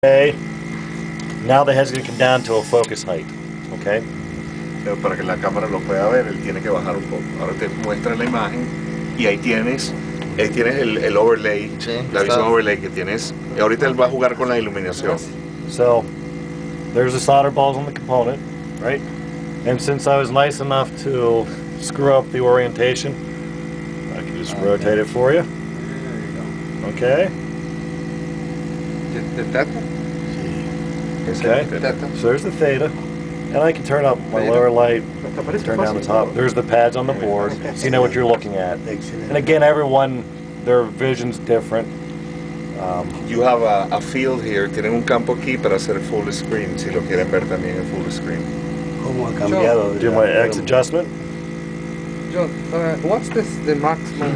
Okay. Now the head's going to come down to a focus height. Okay. Pero para que la cámara lo pueda ver, él tiene que bajar un poco. Ahora te muestra la imagen y ahí tienes el overlay, sí, la visión overlay que tienes. Y ahorita él va a jugar con la iluminación. So there's the solder balls on the component, right? And since I was nice enough to screw up the orientation, I can just rotate it for you. Okay. The theta? Okay. So there's the theta, and I can turn up my lower light, turn down the top. There's the pads on the board, so you know what you're looking at. And again, everyone, their vision's different. You have a field here. Tienen un campo aquí para hacer full screen, si lo quieren ver también en full screen. ¿Cómo ha cambiado? Do my X adjustment. John, what's the maximum